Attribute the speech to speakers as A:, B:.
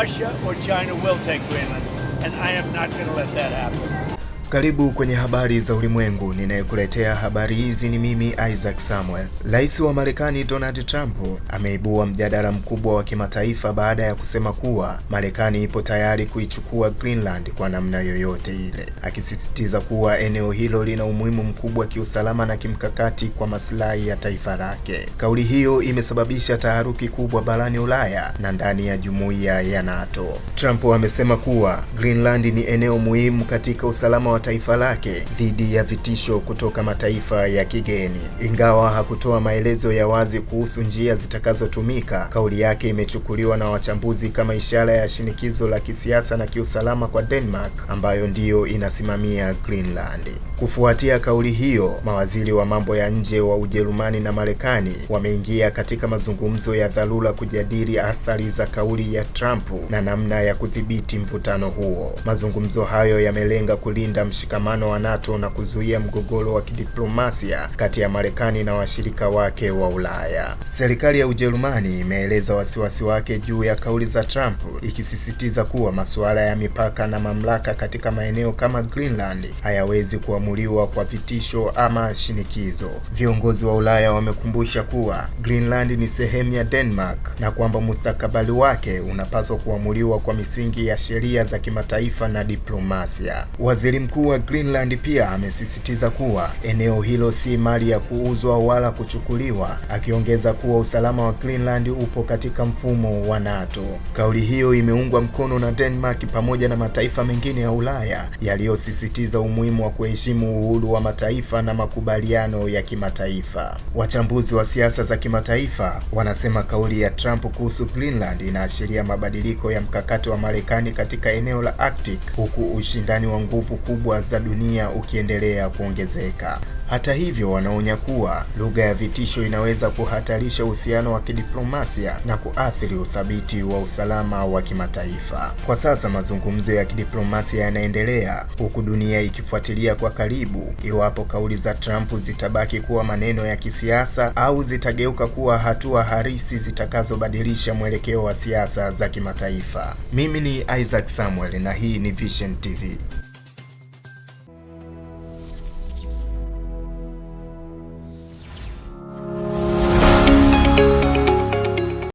A: Russia or China will take Greenland, and I am not going to let that happen.
B: Karibu kwenye habari za ulimwengu. Ninayekuletea habari hizi ni mimi Isaac Samuel. Rais wa Marekani Donald Trump ameibua mjadala mkubwa wa kimataifa baada ya kusema kuwa Marekani ipo tayari kuichukua Greenland kwa namna yoyote ile, akisisitiza kuwa eneo hilo lina umuhimu mkubwa kiusalama na kimkakati kwa maslahi ya taifa lake. Kauli hiyo imesababisha taharuki kubwa barani Ulaya na ndani ya jumuiya ya NATO. Trump amesema kuwa Greenland ni eneo muhimu katika usalama wa taifa lake dhidi ya vitisho kutoka mataifa ya kigeni. Ingawa hakutoa maelezo ya wazi kuhusu njia zitakazotumika, kauli yake imechukuliwa na wachambuzi kama ishara ya shinikizo la kisiasa na kiusalama kwa Denmark, ambayo ndiyo inasimamia Greenland. Kufuatia kauli hiyo, mawaziri wa mambo ya nje wa Ujerumani na Marekani wameingia katika mazungumzo ya dharura kujadili athari za kauli ya Trump na namna ya kudhibiti mvutano huo. Mazungumzo hayo yamelenga kulinda mshikamano wa NATO na kuzuia mgogoro wa kidiplomasia kati ya Marekani na washirika wake wa Ulaya. Serikali ya Ujerumani imeeleza wasiwasi wake juu ya kauli za Trump, ikisisitiza kuwa masuala ya mipaka na mamlaka katika maeneo kama Greenland hayawezi kuamuliwa kwa vitisho ama shinikizo. Viongozi wa Ulaya wamekumbusha kuwa Greenland ni sehemu ya Denmark na kwamba mustakabali wake unapaswa kuamuliwa kwa misingi ya sheria za kimataifa na diplomasia. Waziri Mkuu wa Greenland pia amesisitiza kuwa eneo hilo si mali ya kuuzwa wala kuchukuliwa, akiongeza kuwa usalama wa Greenland upo katika mfumo wa NATO. Kauli hiyo imeungwa mkono na Denmark pamoja na mataifa mengine ya Ulaya yaliyosisitiza umuhimu wa kuheshimu uhuru wa mataifa na makubaliano ya kimataifa. Wachambuzi wa siasa za kimataifa wanasema kauli ya Trump kuhusu Greenland inaashiria mabadiliko ya mkakati wa Marekani katika eneo la Arctic, huku ushindani wa nguvu kubwa za dunia ukiendelea kuongezeka. Hata hivyo, wanaonya kuwa lugha ya vitisho inaweza kuhatarisha uhusiano wa kidiplomasia na kuathiri uthabiti wa usalama wa kimataifa. Kwa sasa mazungumzo ya kidiplomasia yanaendelea, huku dunia ikifuatilia kwa karibu iwapo kauli za Trump zitabaki kuwa maneno ya kisiasa au zitageuka kuwa hatua halisi zitakazobadilisha mwelekeo wa siasa za kimataifa. Mimi ni Isaac Samuel na hii ni Vision TV.